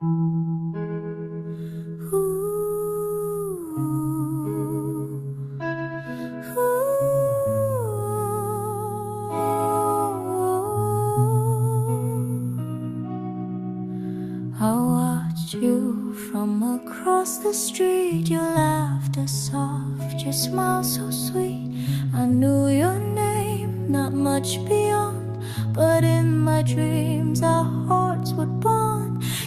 I watched you from across the street. Your laughter soft, your smile so sweet. I knew your name, not much beyond, but in my dreams our hearts would bond.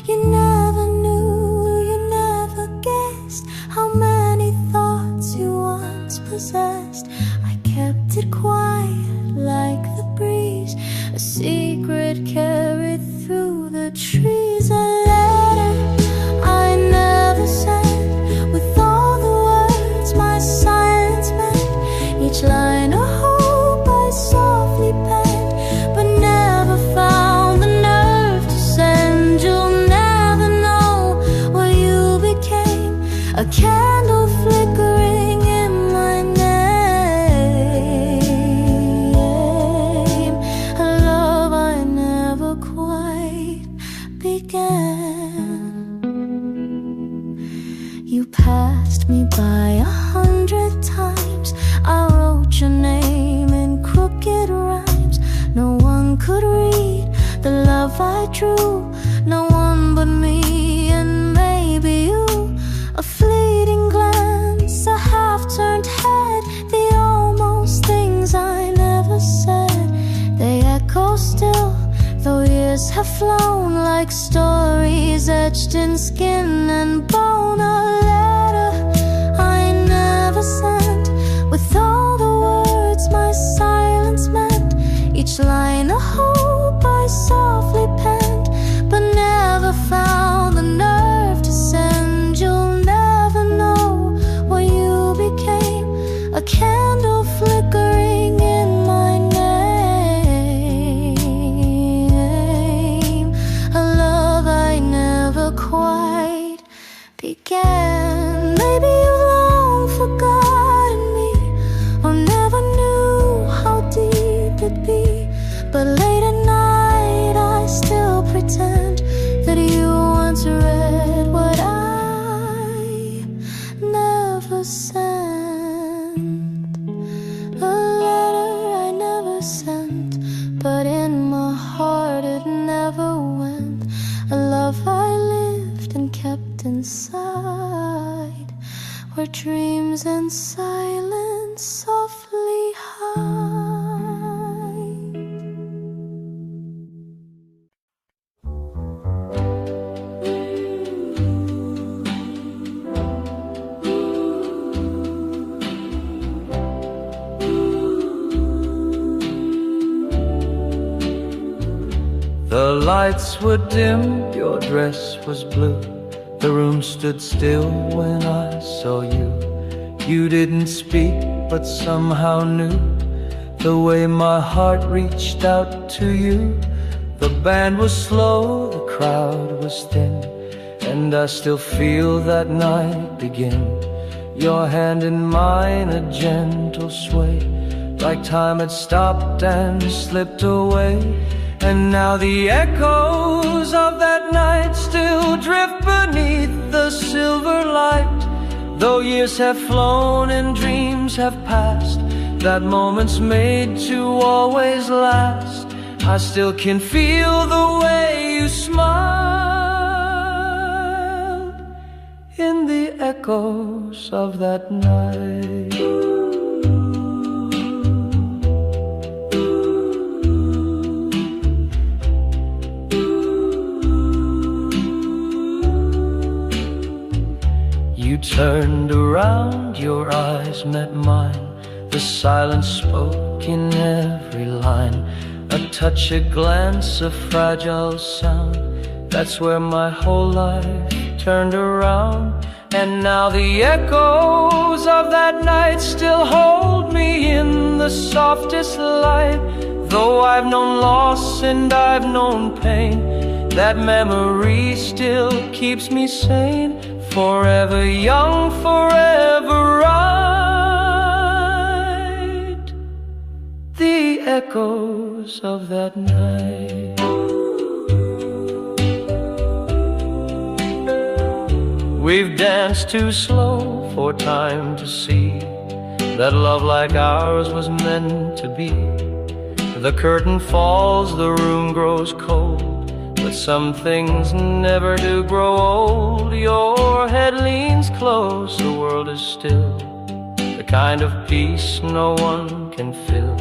You never knew, you never guessed how many thoughts you once possessed. I kept it quiet like the breeze, a secret carried through the trees. A letter I never sent, with all the words my silence meant. Each line a hope I softly penned, but never found the nerve to send. You'll never know what you became, a candle flickering in my name, a love I never quite began. You passed me by 100 times. I wrote your name in crooked rhymes. No one could read the love I drew, no one but me and maybe you. A fleeting glance, a half-turned head, the almost things I never said. They echo still, though years have flown, like stories etched in skin and bone. A letter I never sent, with all the words my silence meant. Each line a hope I softly penned, but never found the nerve to send. You'll never know what you became, a candle flickering in my name, a love I never quite began. Maybe you've long forgotten me, or never knew how deep it'd be, but late at night I still pretend that you once read what I never sent. A letter I never sent, but in my heart it never went. A love I lived and kept inside, where dreams and silence softly hide. The lights were dim, your dress was blue. The room stood still when I saw you. You didn't speak, but somehow knew the way my heart reached out to you. The band was slow, the crowd was thin, and I still feel that night begin. Your hand in mine, a gentle sway, like time had stopped and slipped away. And now the echoes of that night still drift beneath the silver light. Though years have flown and dreams have passed, that moment's made to always last. I still can feel the way you smiled in the echoes of that night. You turned around, your eyes met mine. The silence spoke in every line. A touch, a glance, a fragile sound. That's where my whole life turned around. And now the echoes of that night still hold me in the softest light. Though I've known loss and I've known pain, that memory still keeps me sane. Forever young, forever right. The echoes of that night. We've danced too slow for time to see that love like ours was meant to be. The curtain falls, the room grows cold, but some things never do grow old. Your head leans close, the world is still, the kind of peace no one can fill.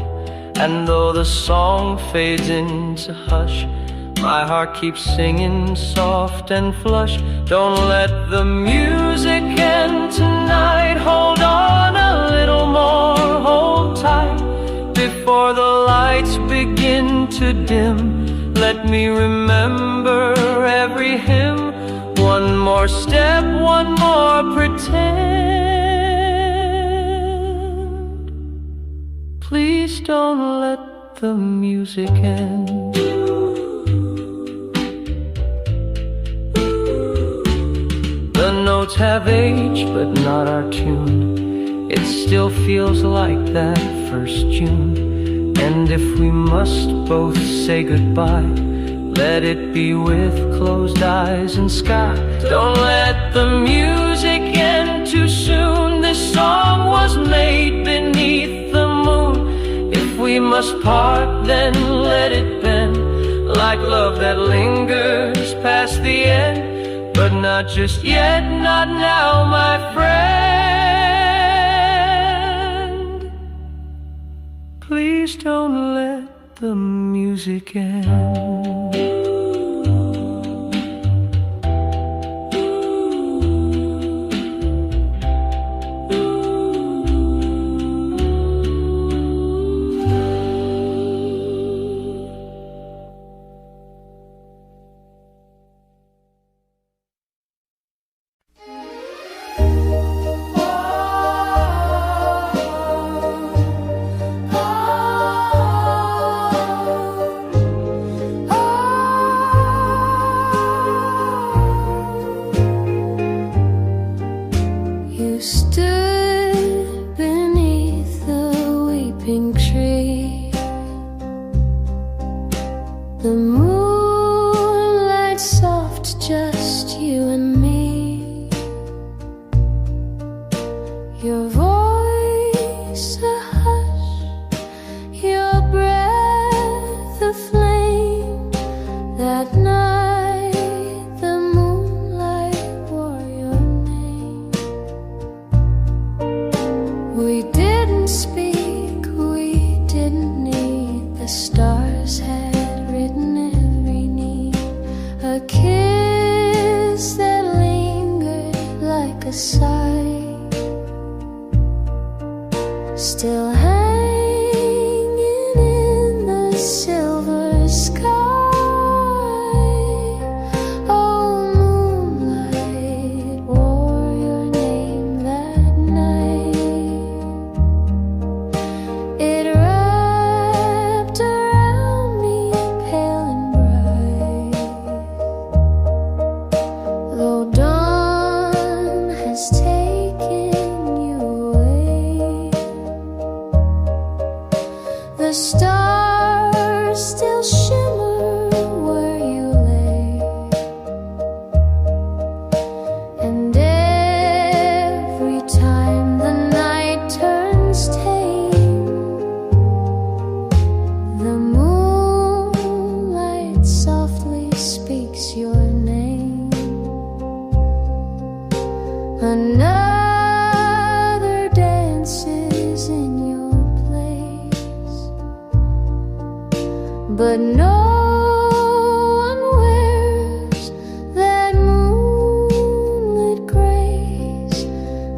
And though the song fades into hush, my heart keeps singing soft and flush. Don't let the music end tonight. Hold on a little more, hold tight. Before the lights begin to dim, let me remember every hymn. One more step, one more pretend. Please don't let the music end. The notes have aged, but not our tune. It still feels like that first June. And if we must both say goodbye, let it be with closed eyes and sky. Don't let the music end too soon. This song was made beneath the moon. If we must part, then let it bend, like love that lingers past the end. But not just yet, not now, my friend. Please don't let the music end. The moonlight soft, just you and me. Your voice a hush, your breath a flame. That night the moonlight wore your name. We didn't speak, we didn't need, the stars had written every need. A kiss that lingered like a sigh, still hanging in the silver sky. Oh, moonlight wore your name that night. It wrapped around me pale and bright, though dawn has taken you away. The stars still shimmer where you lay, and every time the night turns tame, the moonlight softly speaks your name. Another dances in your place, but no one wears that moonlit grace.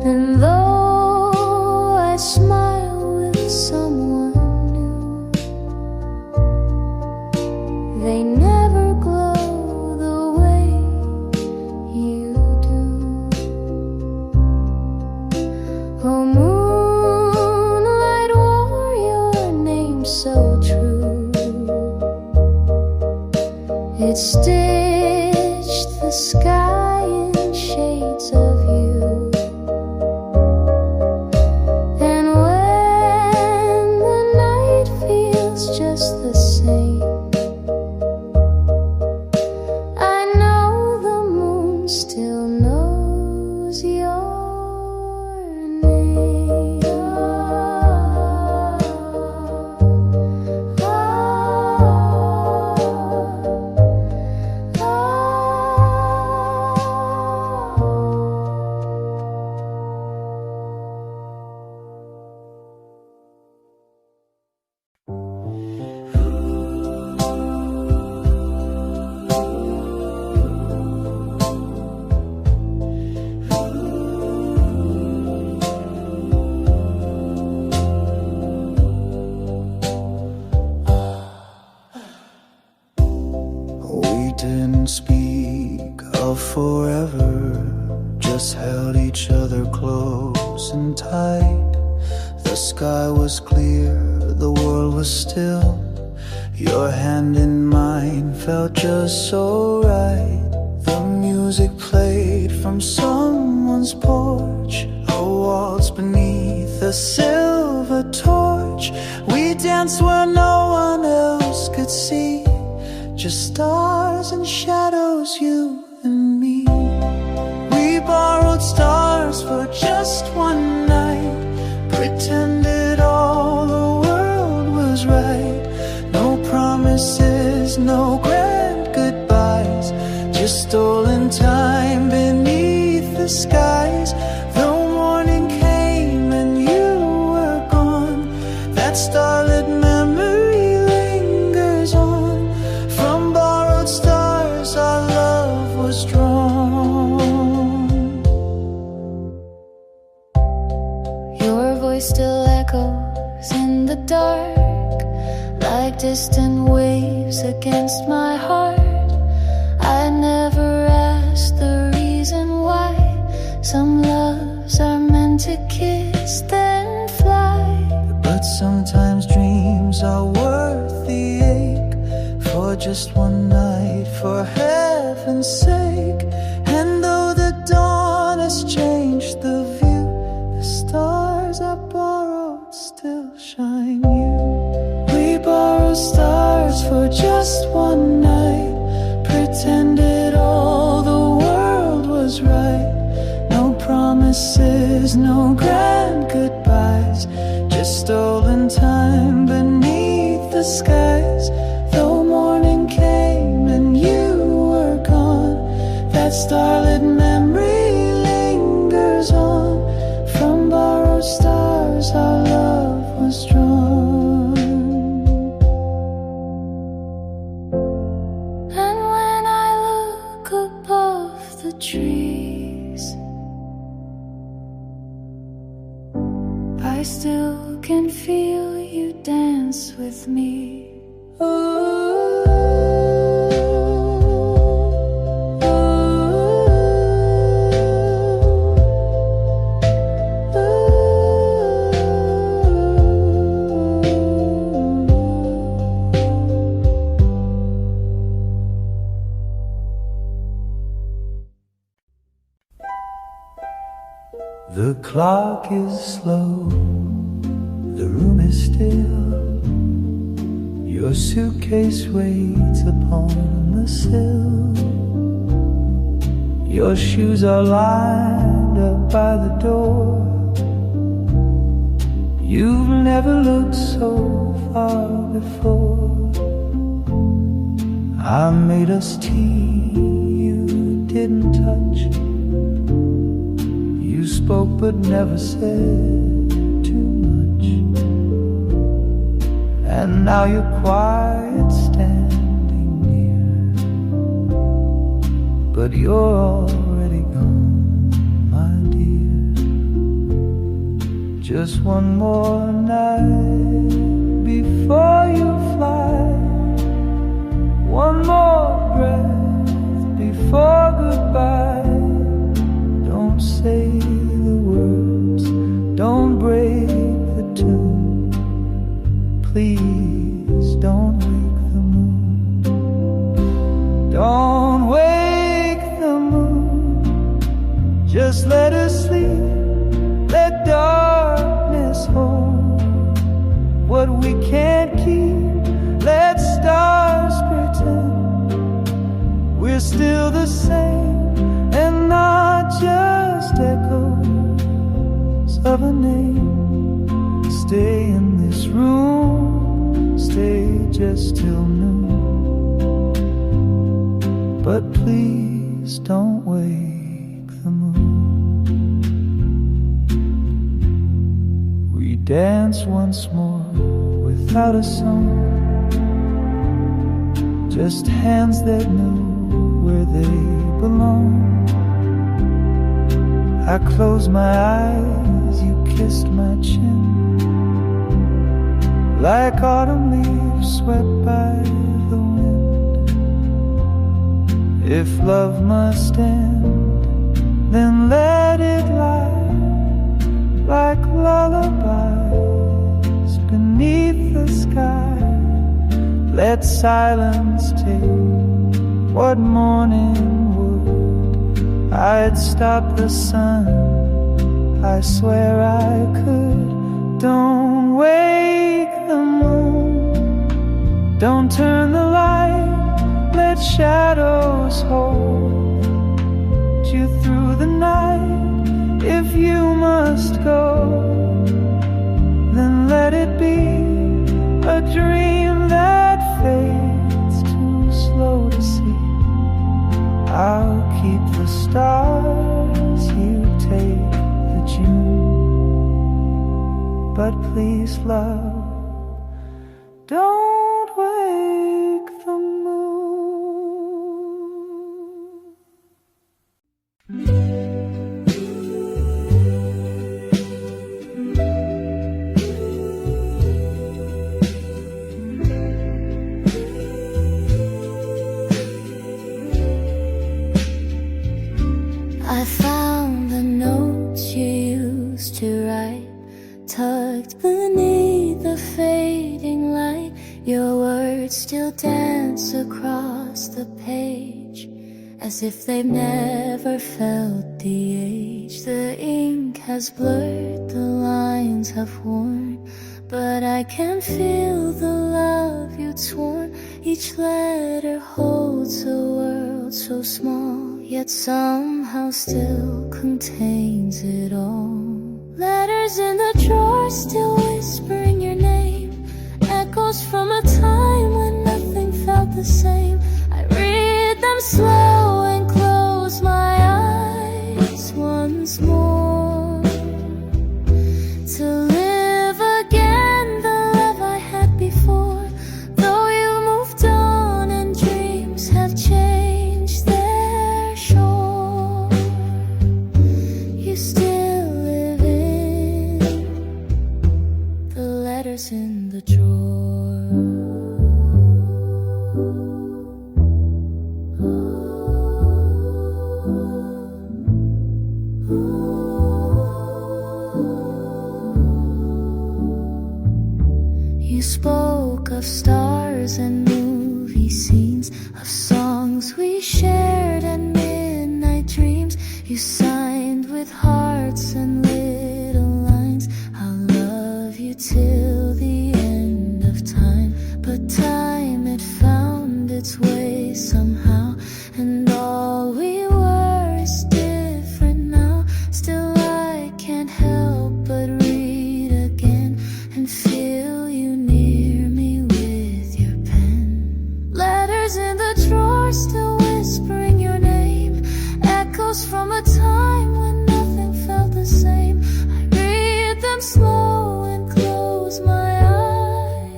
And though I smile with someone new, they never glow the way you do. felt forever, just held each other close and tight. The sky was clear, the world was still. Your hand in mine felt just so right. The music played from someone's porch, a waltz beneath a silver torch. We danced where no one else could see, just stars and shadows, you and me. We borrowed stars for just one night, pretended all the world was right. No promises, no grand goodbyes, just stolen time beneath the skies. The morning came and you were gone. That starlit memory lingers on. From borrowed stars our love was drawn. Your voice still echoes in the dark, like distant waves against my heart. I never asked the reason why. Some loves are meant to kiss then fly. But sometimes dreams are worth the ache, for just one night, for heaven's sake. And though the dawn has changed the view, the stars I borrowed still shine you. We borrowed stars for just one night, pretended all the world was right. No promises, no grand goodbyes, just stolen time beneath the skies. Though morning came and you were gone, that starlit memory lingers on. From borrowed stars our love was drawn. And when I look above the trees, I still can feel you dance with me. The clock is slow, the room is still. Your suitcase waits upon the sill. Your shoes are lined up by the door. You've never looked so far before. I made us tea you didn't touch. You spoke but never said too much. And now you're quiet standing near, but you're already gone, my dear. Just one more night before you fly, one more breath before goodbye. Don't say the words, don't break the tune. Please don't wake the moon. Don't wake the moon. Just let her sleep. Let darkness hold what we can't keep. Let stars pretend we're still the same, and not just echoes of a name. Stay in this room, stay just till noon, but please don't wake the moon. We dance once more without a song, just hands that knew where they belong. I closed my eyes, you kissed my chin, like autumn leaves swept by the wind. If love must end, then let it lie like lullabies beneath the sky. Let silence take what morning would. I'd stop the sun, I swear I could. Don't wake the moon, don't turn the light, let shadows hold you through the night. If you must go, then let it be a dream that fades too slow to see. I'll keep the stars, you take the June. But please, love, don't wake the moon. I found the notes you used to write, tucked beneath the fading light. Your words still dance across the page, as if they've never felt the age. The ink has blurred, the lines have worn, but I can feel the love you'd sworn. Each letter holds a world so small, yet somehow still contains it all. Letters in the drawer still whispering your name, echoes from a time when nothing felt the same. I read them slow and close my eyes once more, to live again the love I had before. Though you moved on and dreams have changed their shore, you still live in the letters in the drawer. You spoke of stars and movie scenes, of songs we shared and midnight dreams. You signed with hearts and little lines, I'll love you till the end of time. But time, it found its way somehow, and all we were is different now. Still I can't help but read again and feel you near me with your pen. Letters in the drawer still whispering your name, echoes from a time when nothing felt the same. I read them slow and close my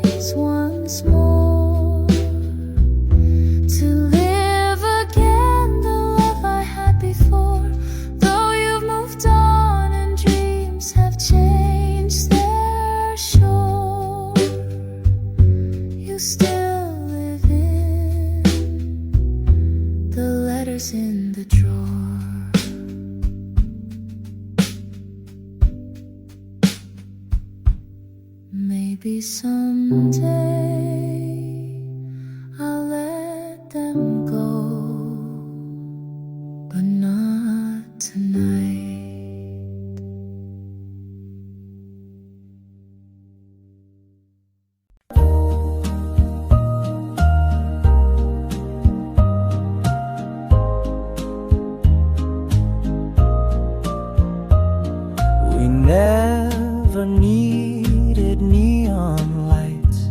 eyes once more, to live again the love I had before. Though you've moved on and dreams have changed their shore, you still live in the letters in the drawer. Maybe someday I'll let them go, but not tonight. We never needed neon lights,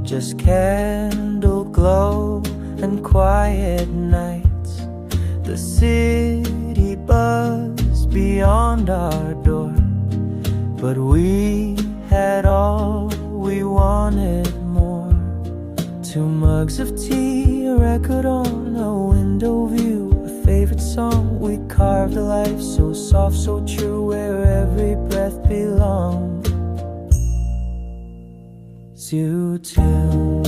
just candle glow and quiet nights. The city buzzed beyond our door, but we had all we wanted more. 2 mugs of tea, a record on, a window view, a favorite song. We carved a life so soft, so true, where every breath belonged you too.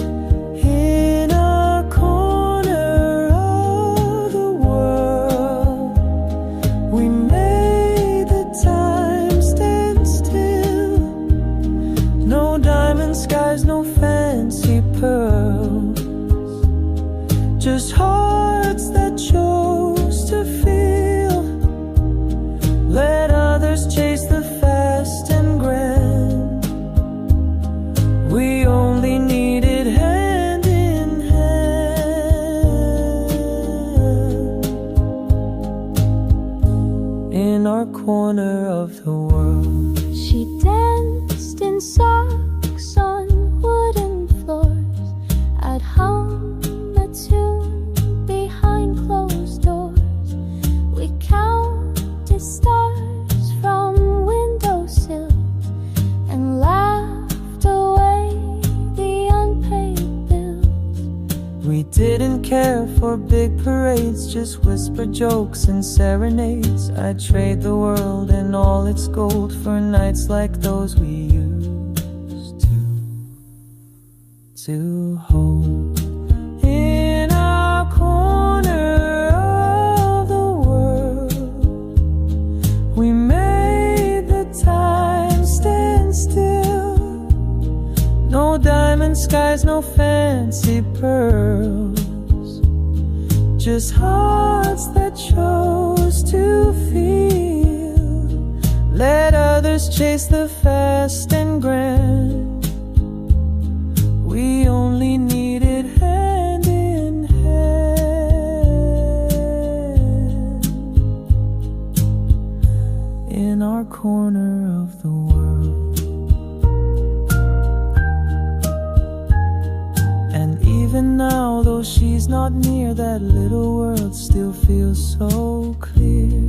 In a corner of corner of the world. She danced in socks on wooden floors. I'd hum a tune behind closed doors. We counted stars from windowsills and laughed away the unpaid bills. We didn't care for big parades, just whisper jokes and serenades. I'd trade the world and all its gold for nights like those we used to hold. In our corner of the world, we made the time stand still. No diamond skies, no fancy pearls, just hearts that chose to feel. Let others chase the fast and grand. We only needed hand in hand in our corner of the world. And even now, though she's not near, that little world still feels so clear.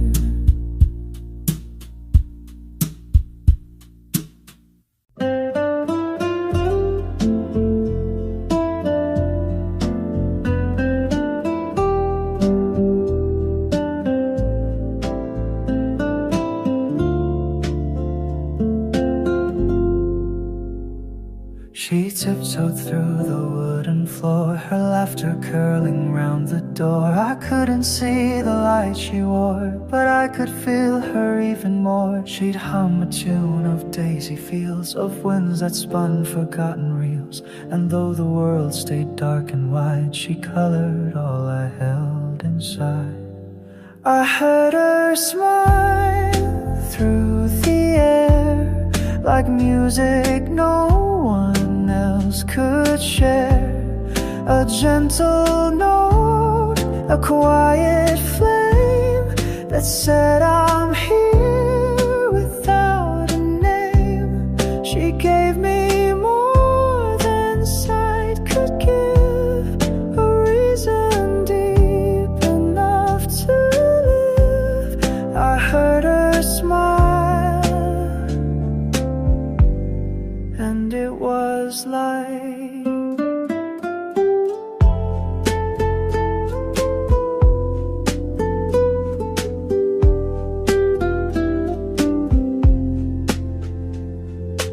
She tiptoed through the wooden floor, her laughter curling round the door. I couldn't see the light she wore, but I could feel her even more. She'd hum a tune of daisy fields, of winds that spun forgotten reels. And though the world stayed dark and wide, she colored all I held inside. I heard her smile through the air, like music no one else could share. A gentle note, a quiet flame that said I'm here without a name. She gave me more than sight could give, a reason deep enough to live. I heard her smile, and it was like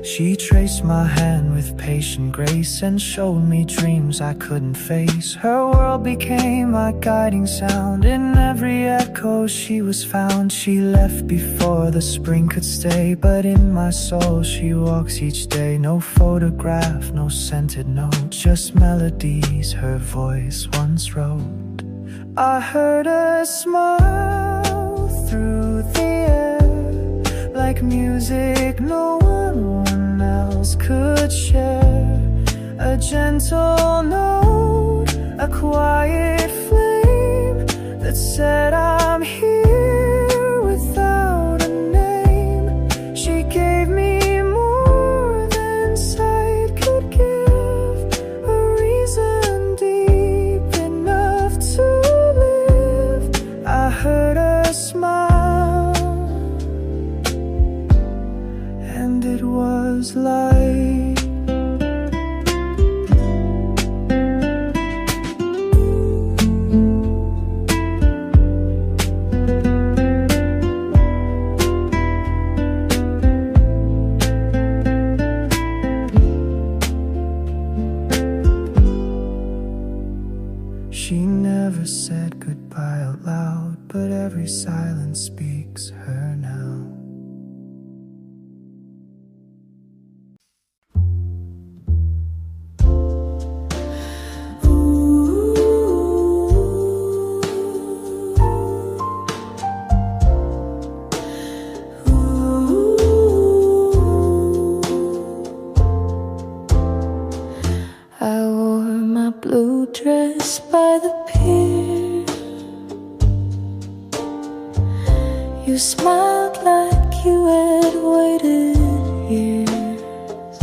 she traced my hand with patient grace and showed me dreams I couldn't face. Her world became my guiding sound. In every echo she was found. She left before the spring could stay, but in my soul she walks each day. No photograph, no scented note, just melodies her voice once wrote. I heard her smile through the air, like music no one else could share. A gentle note, a quiet flame that said I'm here without a name. She gave me more than sight could give, a reason deep enough to live. I heard her smile, and it was like she never said goodbye out loud, but every silence speaks her now. I wore my blue dress by the pier. You smiled like you had waited years.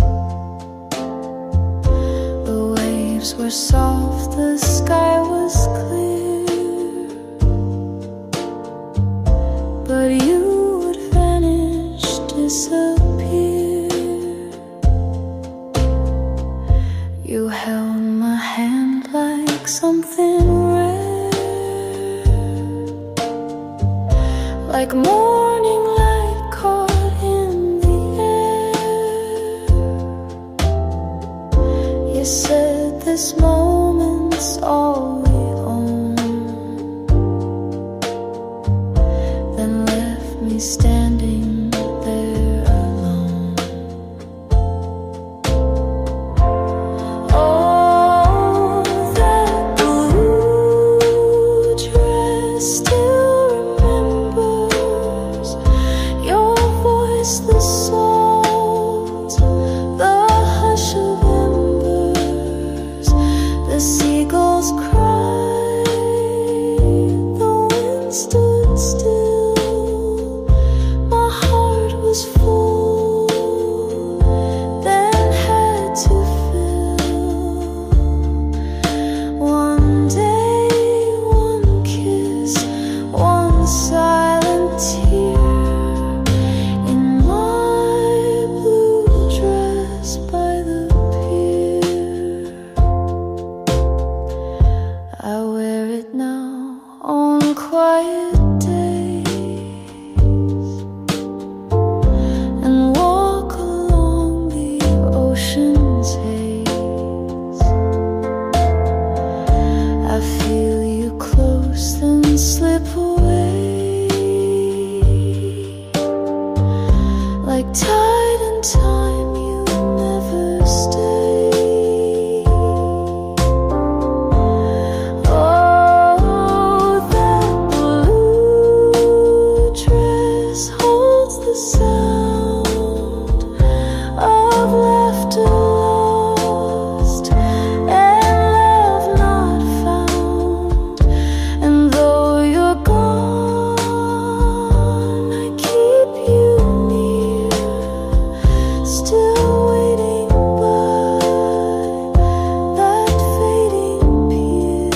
The waves were soft, the sky was clear, but you would vanish, disappear. You held my hand like something rare, like morning light caught in the air. You said this moment's all we own, then left me standing there alone. Oh, that blue dress still remembers your voice, the salt, the hush of embers. The seagulls cried, the wind stood still. My heart was full, then had to fill. One day, one kiss, one silent tear, in my blue dress by the pier. I wear it now on quiet days, and walk along the ocean's haze. I feel you close, then slip away, like tide and time, you never stay. Oh, that blue dress holds the sound of laughter lost and love not found. And though you're gone, I keep you near, still waiting by that fading pier.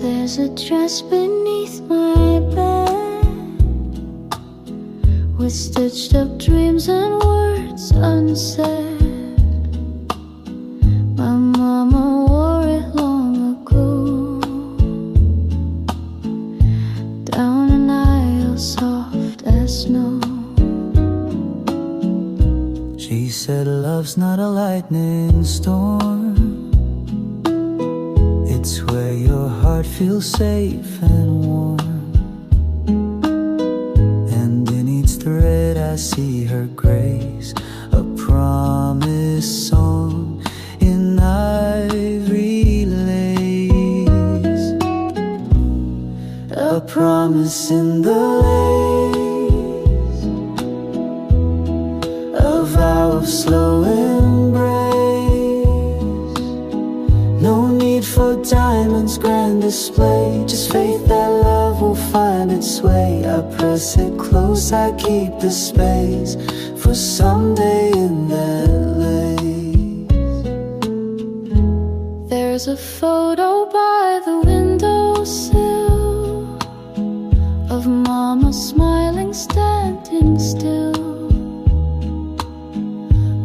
There's a dress beneath my bed with stitched up dreams and words unsaid. My mama wore it long ago, down an aisle soft as snow. She said love's not a lightning storm, it's where your heart feels safe and warm. And in each thread I see her grace, a promise song in ivory lace, a promise in the lace, a vow of slow embrace. No need for diamonds, grand display, just faith that love will find its way. I press it close, I keep the space for someday in that lace. There's a photo by the windowsill of Mama smiling, standing still.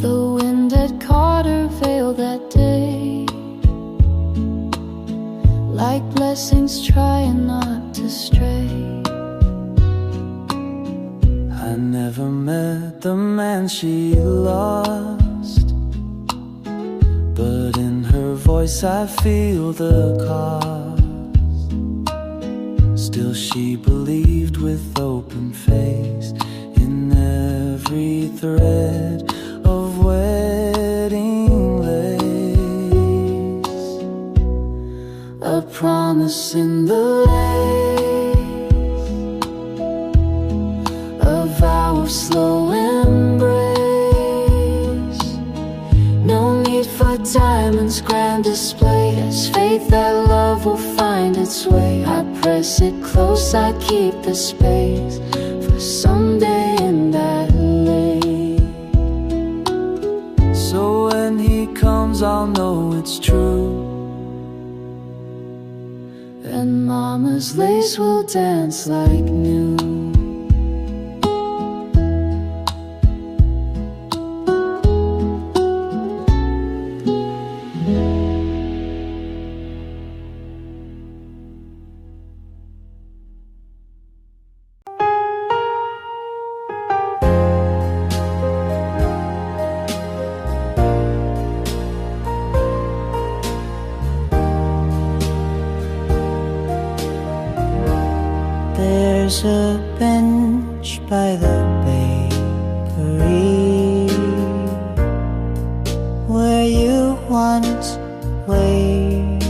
The wind had caught her veil that day, like blessings trying not to stray. I never never met the man she lost, but in her voice I feel the cost. Still she believed with open face in every thread of wedding lace, a promise in the lace, a vow of slow embrace. No need for diamonds, grand display, as faith that love will find its way. I press it close, I keep the space for someday in that lake. So when he comes, I'll know it's true, and mama's lace will dance like new. There's a bench by the bakery where you once waved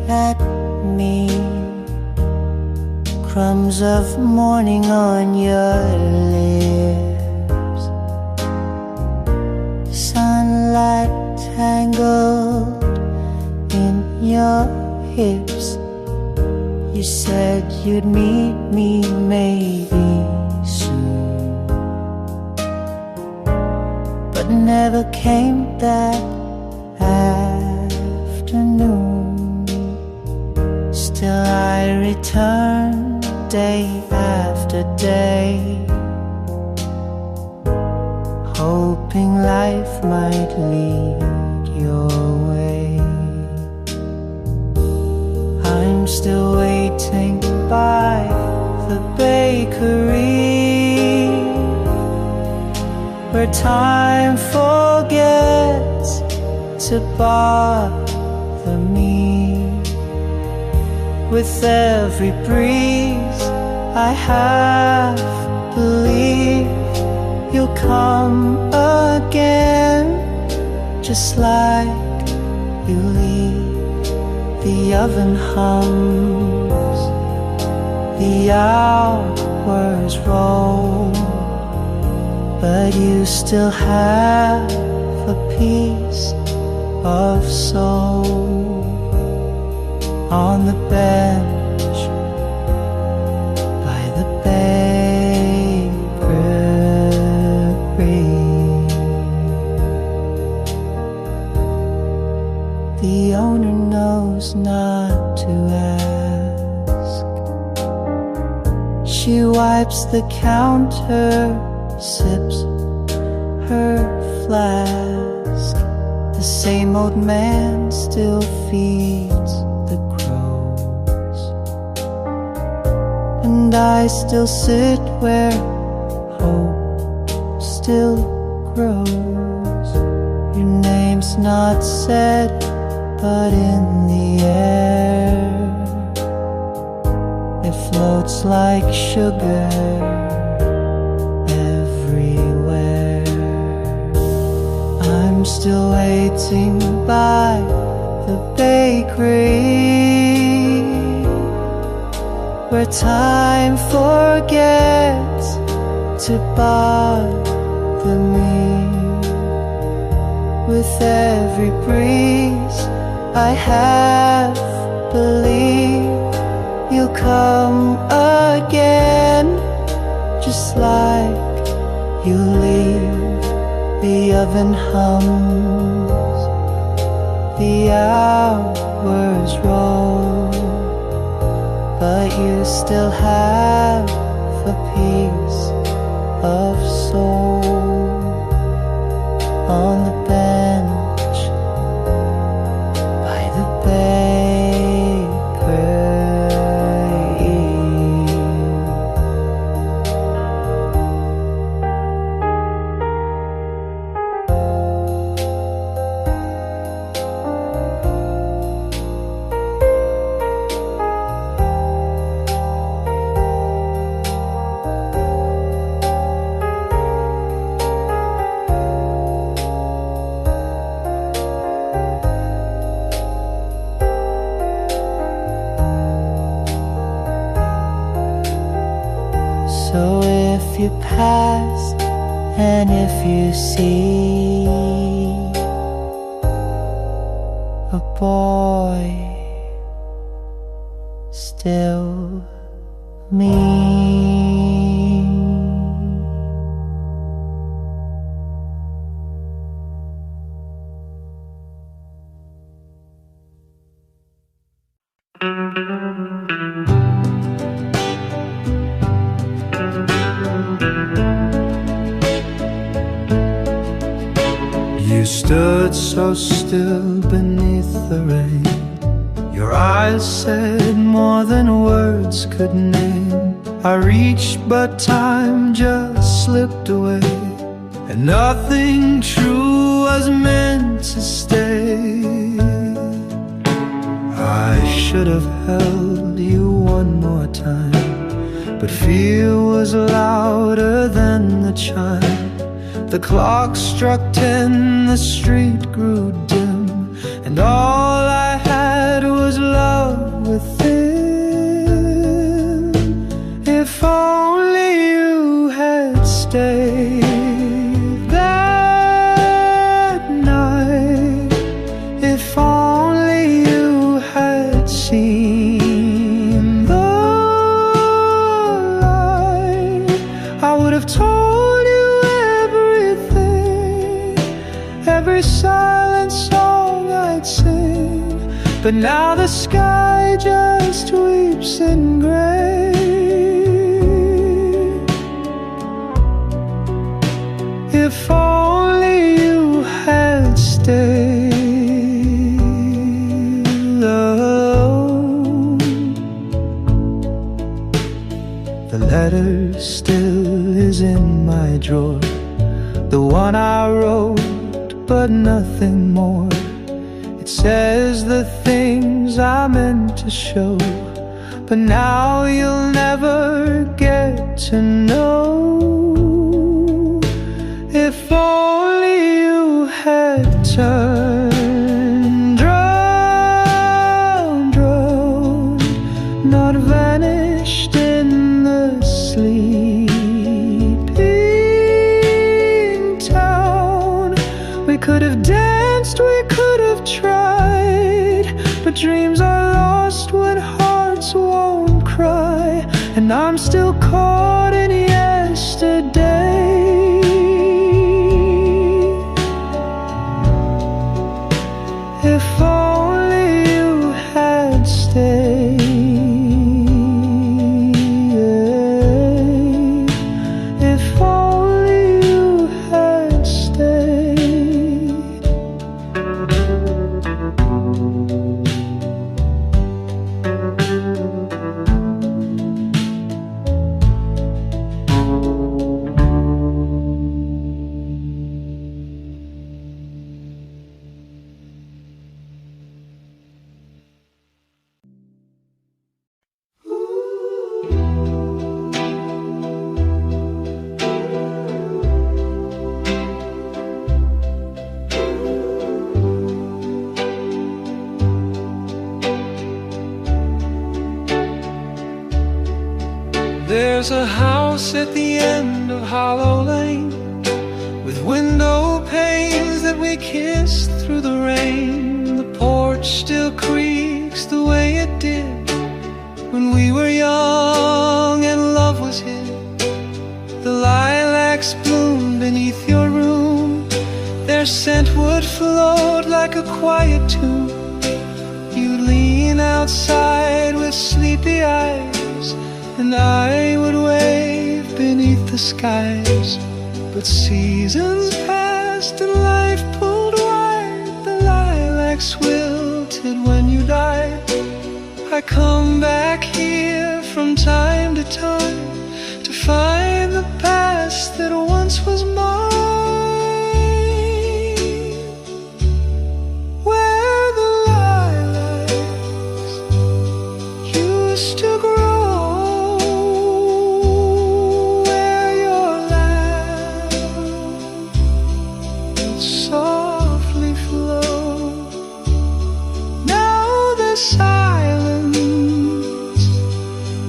at me, crumbs of morning on your lips, sunlight tangled in your hips. You said you'd meet me maybe soon, but never came that afternoon. Still I return day after day, hoping life might lead your way. I'm still waiting by the bakery where time forgets to bother me. With every breeze I half believe you'll come again, just like you leave. The oven hums, the hours roll, but you still have a piece of soul. On the bench by the bakery, the owner knows not to ask. She wipes the counter, sips her flask. The same old man still feeds the crows, and I still sit where hope still grows. Your name's not said, but in the air it floats like sugar everywhere. I'm still waiting by the bakery where time forgets to bother me. With every breeze I half believe you'll come again, just like you leave. The oven hums, the hours roll, but you still have a piece of soul. On the bench by the bakery. you pass, and if you see a boy, still me. You stood so still beneath the rain. Your eyes said more than words could name. I reached but time just slipped away, and nothing true was meant to stay. I should have held you one more time, but fear was louder than the chime. The clock struck 10, the street grew dim, and all I had was love within. If only you had stayed that night, if only you had seen the light, I would have told you every silent song I'd sing. But now the sky just weeps in gray. If only you had stayed alone. The letter still is in my drawer, the one I wrote but nothing more. It says the things I meant to show, but now you'll never get to know. If only you had turned drowned, not vanished in the sleeping town. We could have danced, we could have tried, but dreams are lost when hearts won't cry. And I'm still caught in yesterday. If only you had stayed, if only you had stayed. There's a house at the end of Hollow Lane, with window panes that we kissed through the rain. The porch still creaks the way it did when we were young and love was hid. The lilacs bloom beneath your room, their scent would float like a quiet tune. You'd lean outside with sleepy eyes, and I would wave beneath the skies. But seasons passed and life pulled wide. The lilacs wilted when you died. I come back here from time to time to find the past that once was mine, where the lilacs used to grow. Silence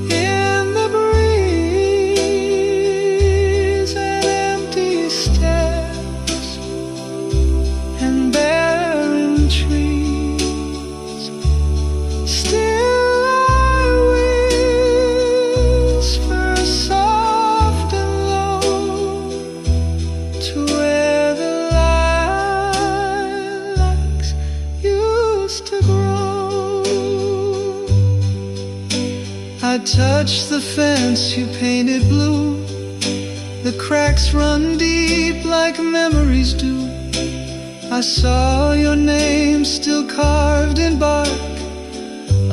in the breeze touch the fence you painted blue. The cracks run deep like memories do. I saw your name still carved in bark,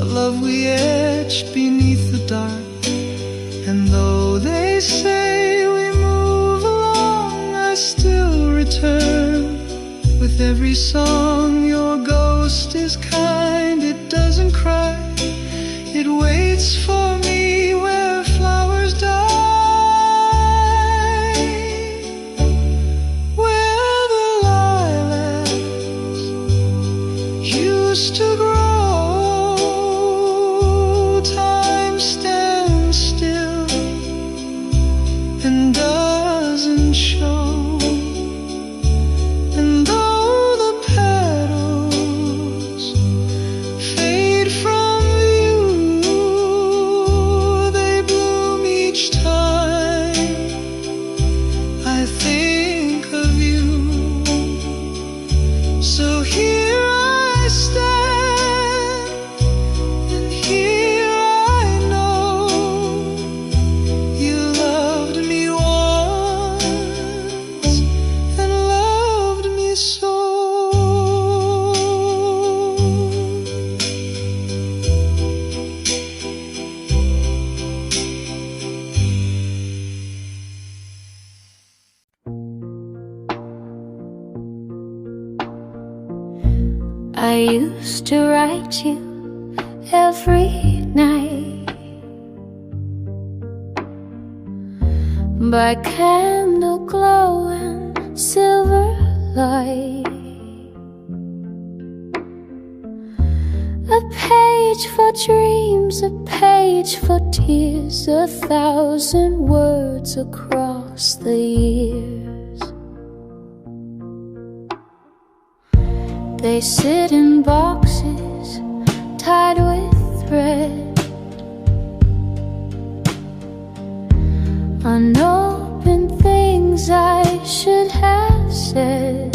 a love we etched beneath the dark. And though they say we move along, I still return with every song. Your ghost is kind, it doesn't cry. It waits for me where flowers die, where the lilacs used to grow. Time stands still and doesn't show. And though the petals fade from view, they bloom each time I think of you. So here I stand, and here I know you loved me once and loved me so. I used to write you every night by candle glow and silver light. A page for dreams, a page for tears, 1,000 words across the years. They sit in boxes tied with thread, unopened things I should have said.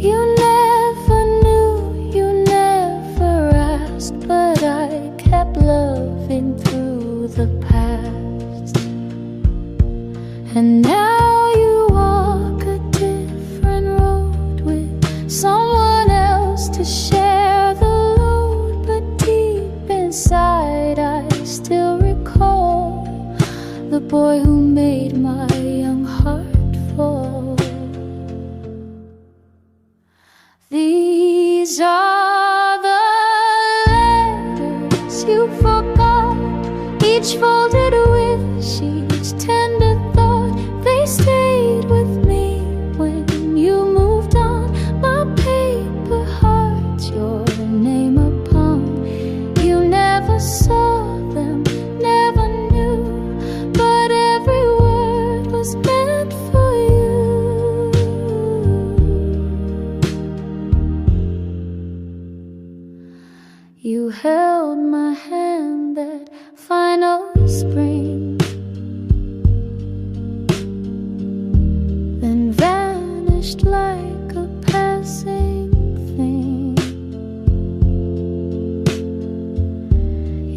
You never knew, you never asked, but I kept loving through the past. And now you walk a different road with someone else to share the load, but deep inside I still recall the boy who made my young heart fall. These are the letters you forgot, each folded with sheets, tender thought. They stayed with me when you moved on. My paper heart, your name upon. You never saw them, never knew, but every word was meant for you. You held my hand that final spring, then vanished like a passing thing.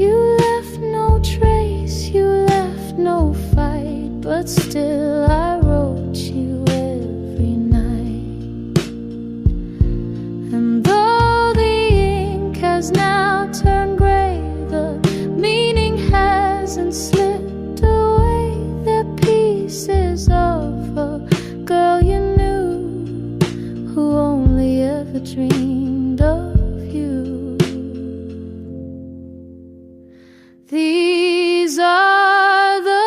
You left no trace, you left no fight, but still I wrote you every night. And though the ink has now turned gray, the meaning hasn't slipped away. They're pieces of a girl you knew, who only ever dreamed of you. These are the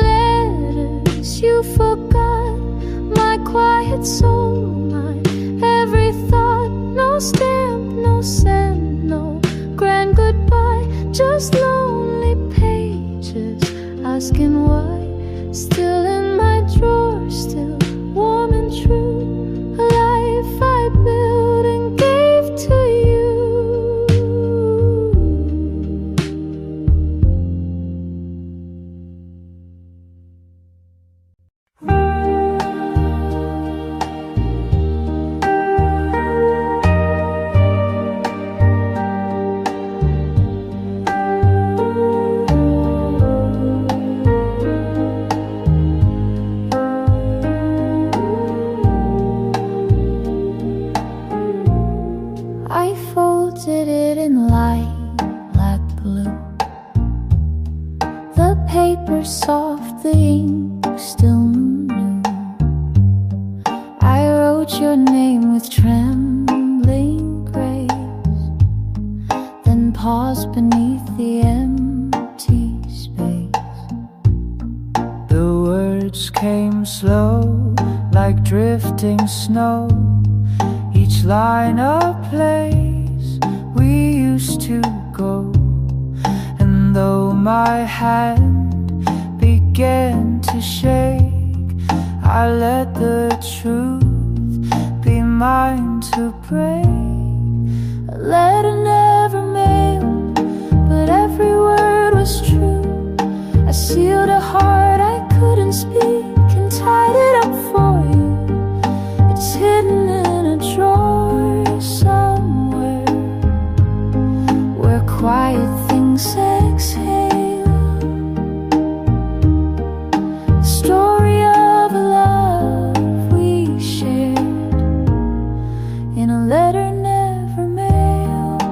letters you forgot, my quiet soul, my every thought. No stamp, no send, no grand goodbye, just lonely pages asking why. Still in my drawer, still warm and true, a life I built and gave to you. paper soft, the ink still new. I wrote your name with trembling grace, then paused beneath the empty space. The words came slow, like drifting snow, each line a place we used to go. And though my hand began to shake, I let the truth be mine to break. A letter never mailed, but every word was true. I sealed a heart I couldn't speak and tied it up for you. It's hidden in a drawer somewhere, where quiet things exhale. The story of a love we shared in a letter never mailed.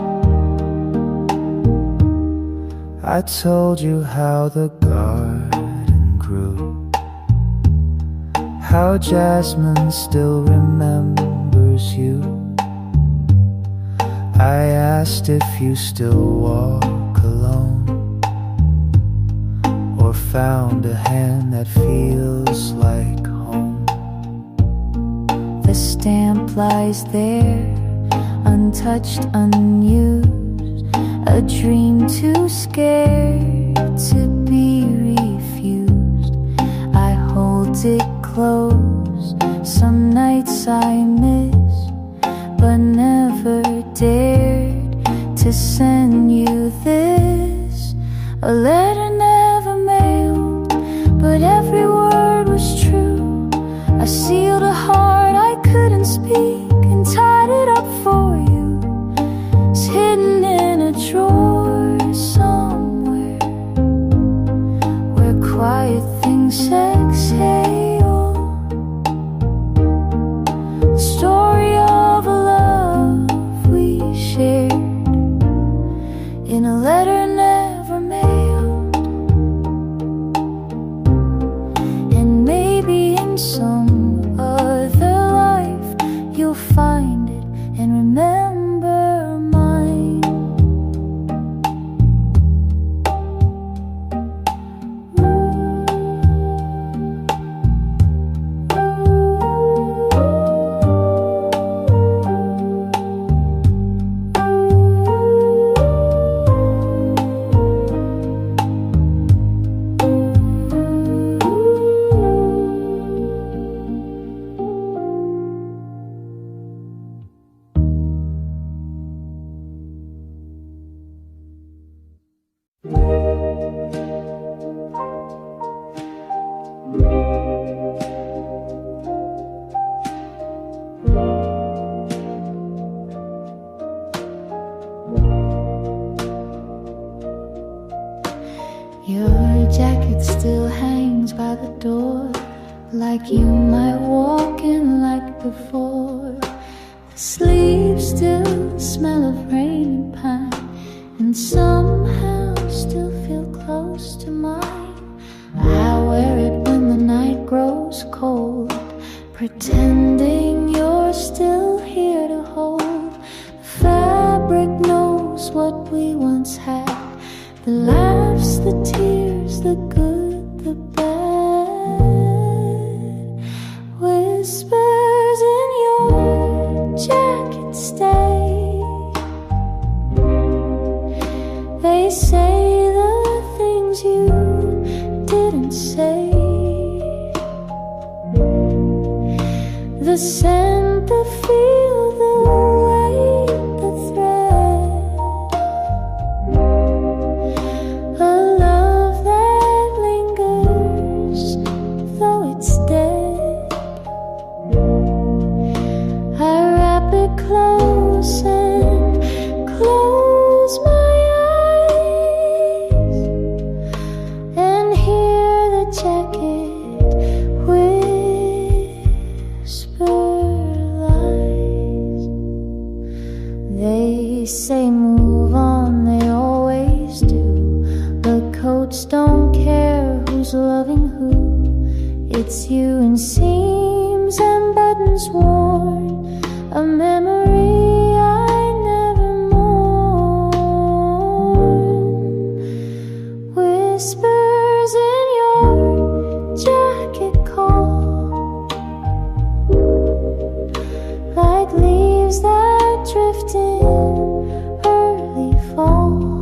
I told you how the garden grew, how jasmine still remembers you. I asked if you still walk alone, or found a hand that feels like home. The stamp lies there, untouched, unused, a dream too scared to be refused. I hold it close, some nights I miss, but never dared to send you this. A letter never mailed, but every word was true. I sealed a heart I couldn't speak and tied it up for you. It's hidden in a drawer somewhere, where quiet things exhale. The story of a love we shared in a letter never mailed. And maybe in some other life you'll find it and remember mine. Your jacket still hangs by the door, like you might walk in like before. The sleeves still smell of rain and pine, and somehow still feel close to mine. I wear it when the night grows cold, pretending you're still here to hold. The fabric knows what we once had, the laughs, the tears, the good, the bad. Whispers in your jacket stay. They say the things you didn't say. The scent, the feel, the weight, the thread. A love that lingers, though it's dead. I wrap it close and close my eyes and hear the jacket whisper lies. don't care who's loving who. It's you in seams and buttons worn, a memory I never mourn. Whispers in your jacket call, like leaves that drift in early fall.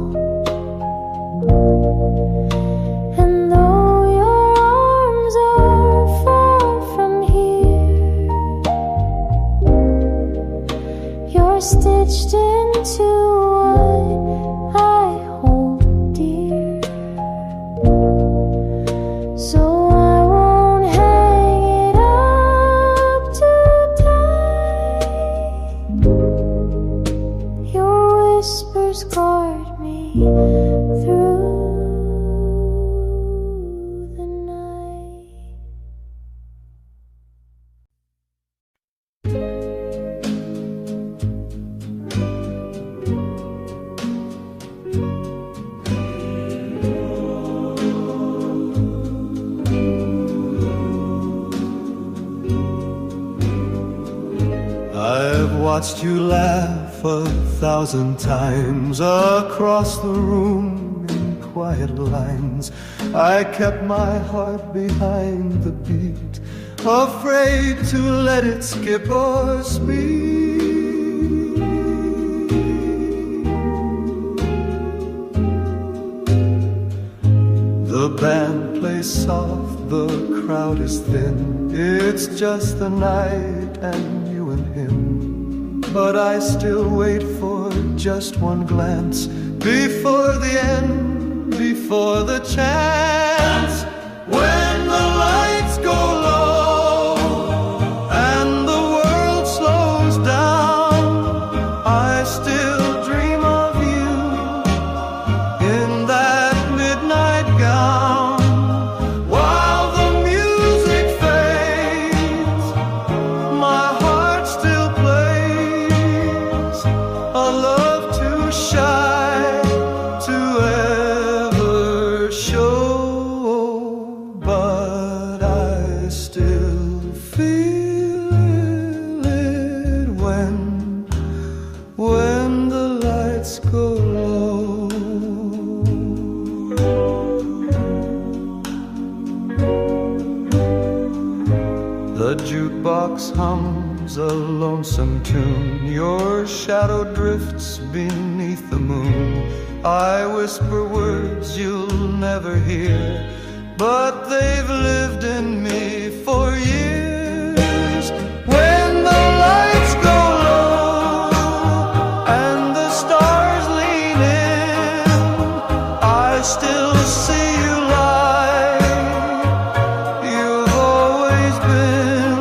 And though your arms are far from here, you're stitched into what I hold dear. So I won't hang it up too tight. Your whispers guard me through the night. I've watched you laugh 1,000 times across the room in quiet lines. I kept my heart behind the beat, afraid to let it skip or speak. The band plays soft, the crowd is thin. It's just the night and you and him. But I still wait for just one glance before the end, before the chance. When the lights go low and the world slows down, I still dream of you in that midnight gown. While the music fades, my heart still plays a love too shy to ever show. But I still feel it when the lights go low. The jukebox hums a lonesome tune. Your shadow drifts beneath the moon. I whisper words you'll never hear, but they've lived in me for years. When the lights go low and the stars lean in, I still see you lie. You've always been,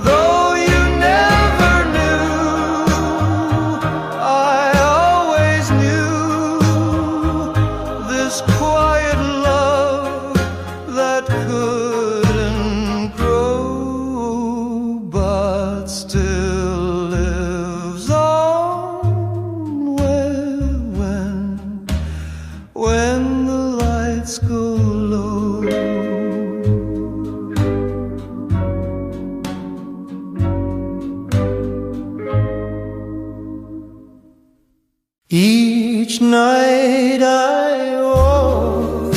though you never knew, I always knew this quiet love that couldn't grow, but still lives on when the lights go low. Each night I walk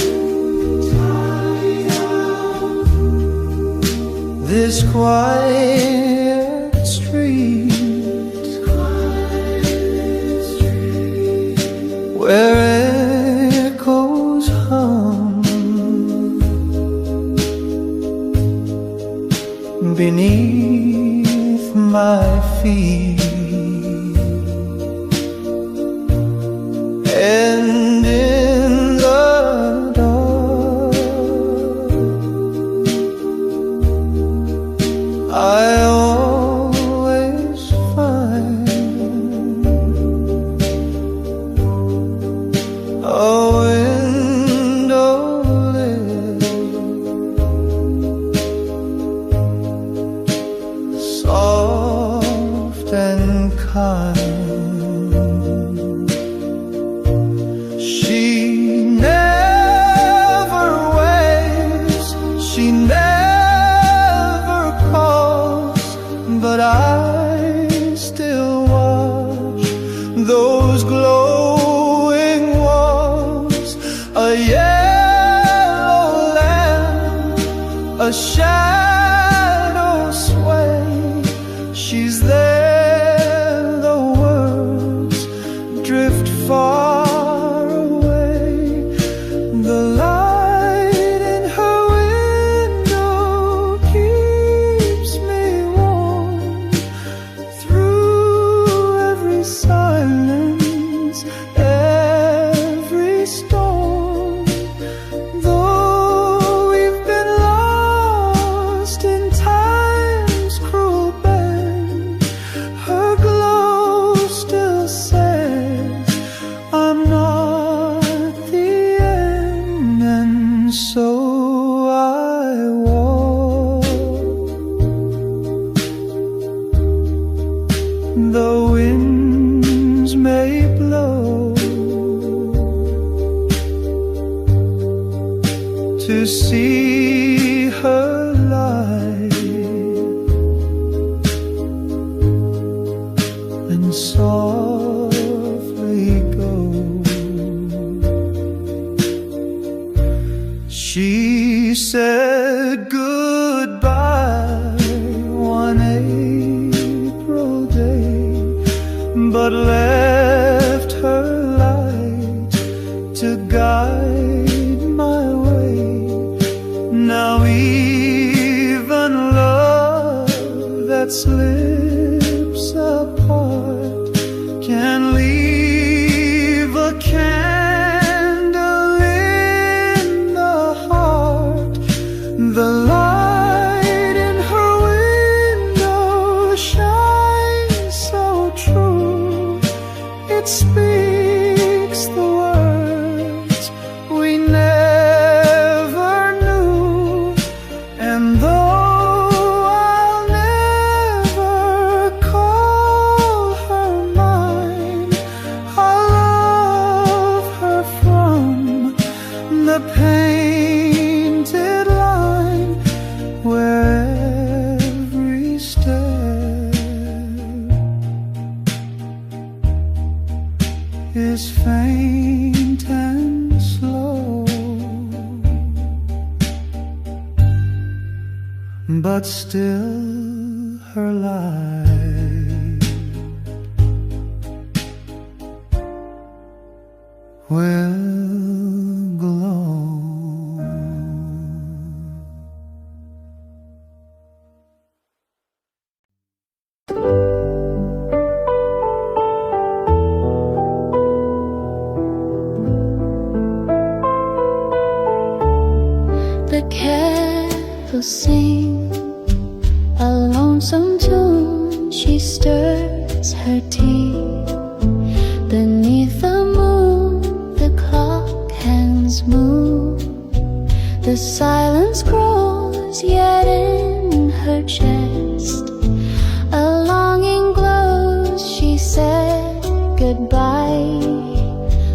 this quiet street, where echoes hum beneath my feet. And in the dark, I always find a window lit, soft and shadows sway. She's there, the words drift far away. The light in her window keeps me warm through every silence, every storm. Though we've been lost in time's cruel bend, her glow still says, I'm not the end. And so I walk the winds may blow to see her light and softly go. She said goodbye one April day, but left her light to guide my way. Now even love that slips apart can leave a candle in the heart. The light in her window shines so true. It speaks the words we never knew. And though I'll never call her mine, I love her from the painted line where every step is faint and slow, but still her light will glow. The kettles sing a lonesome tune. She stirs her tea beneath the moon. The clock hands move. The silence grows, yet in her chest a longing glows. She said goodbye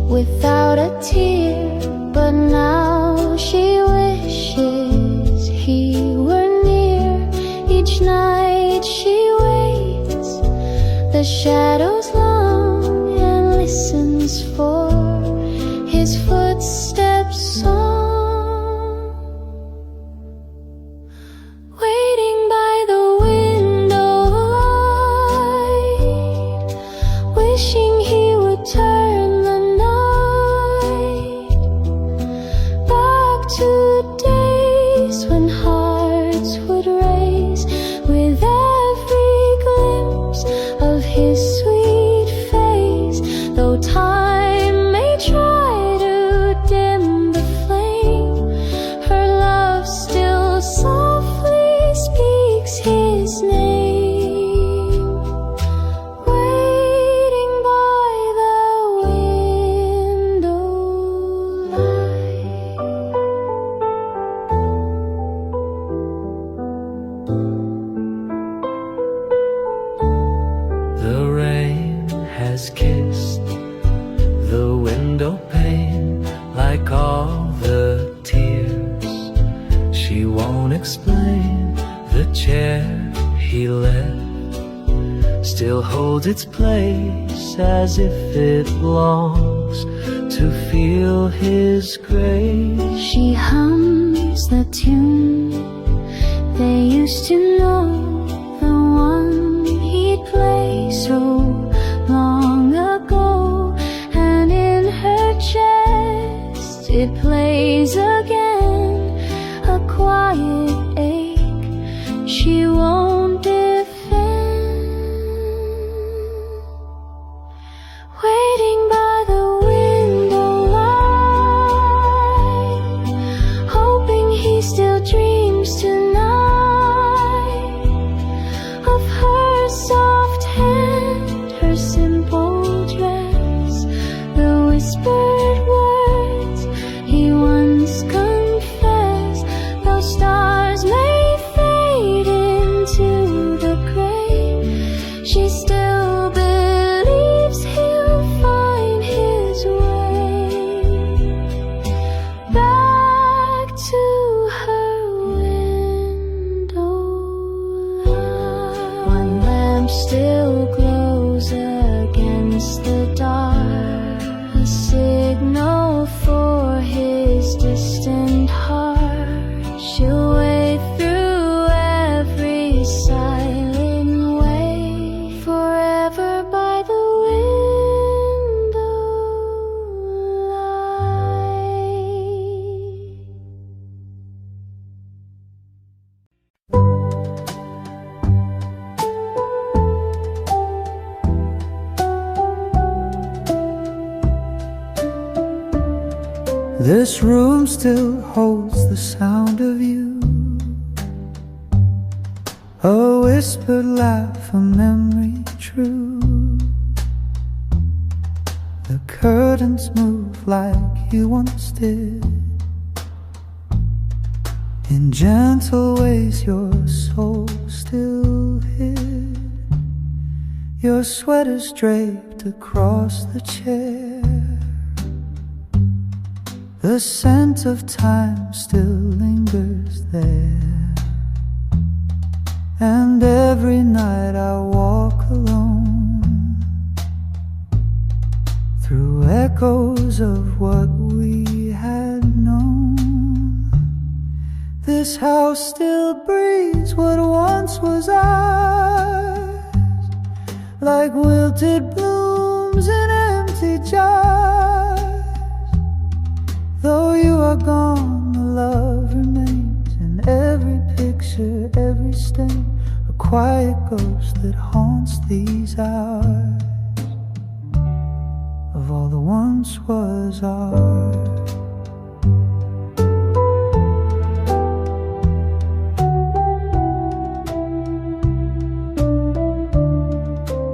without a tear, but now she wishes he were near. Each night she waits, the shadows long, and listens for his footsteps song. Waiting by the window light, wishing he would turn the night back to days when hearts would race with every glimpse of his sweet face. Though time may try to dim the flame, her love still softly speaks his name. Waiting by the window light. The rain has kissed the window pane like all the tears she won't explain. The chair he left still holds its place, as if it longs to feel his grace. She hums the tune used to know the one he'd play so long ago, and in her chest it plays again, a quiet ache she won't defend. Waiting by the window light, hoping he still dreams tonight of her soft hand, her simple dress, the whispered words he once confessed. Though stars may fade into the gray, she still believes he'll find his way back to her window light. One lamp still glows against the dark, a signal for his distant heart. She'll wait through every silent way, forever by the window light. This room still holds the sound of you, a whispered laugh, a memory true. The curtains move like you once did, in gentle ways your soul still hid. Your sweater's draped across the chair, the scent of time still lingers there. And every night I walk alone through echoes of what we had known. This house still breathes what once was ours, like wilted blooms in empty jars. Though you are gone, the love remains in every picture, every stain, a quiet ghost that haunts these hours of all that once was ours.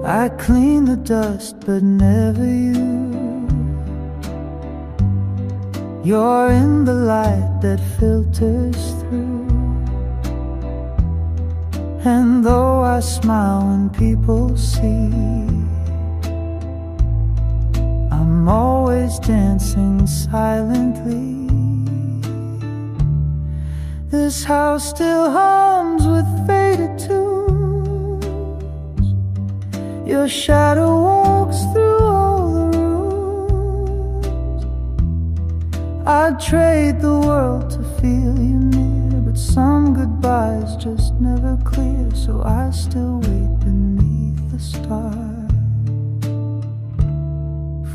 I clean the dust, but never you. You're in the light that filters through, and though I smile when people see, I'm always dancing silently. This house still hums with faded tunes, your shadow walks through all the rooms. I'd trade the world to feel you near, but some goodbyes just never clear, so I still wait beneath the stars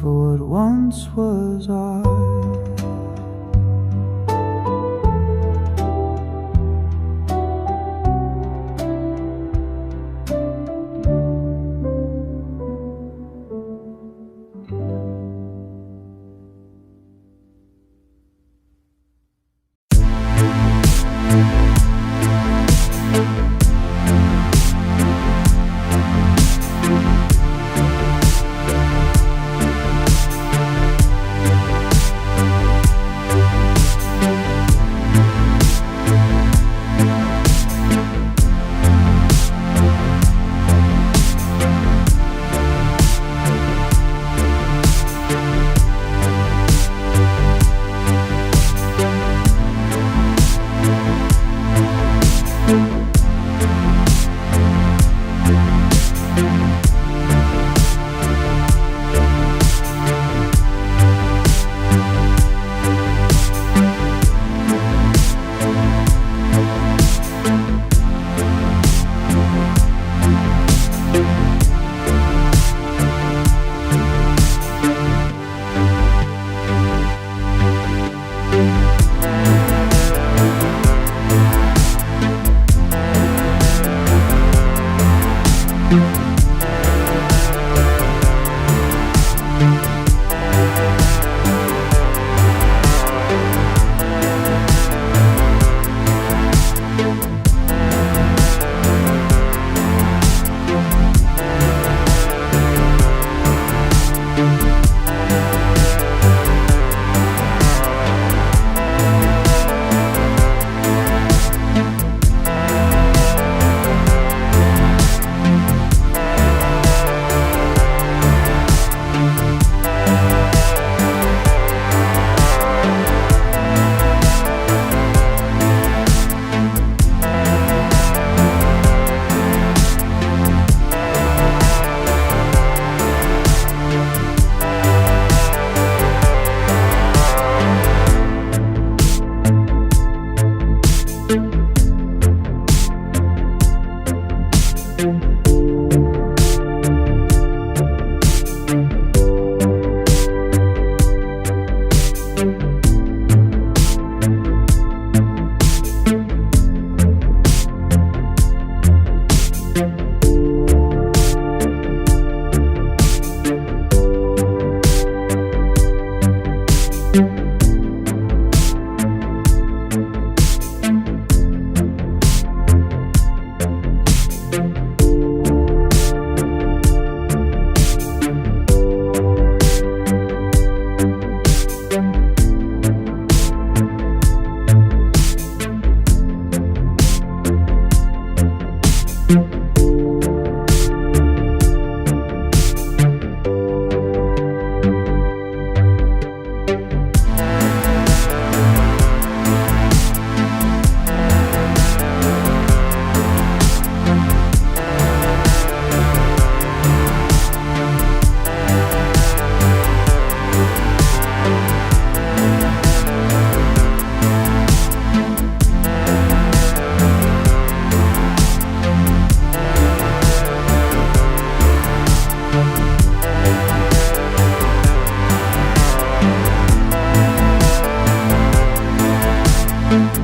for what once was ours. you.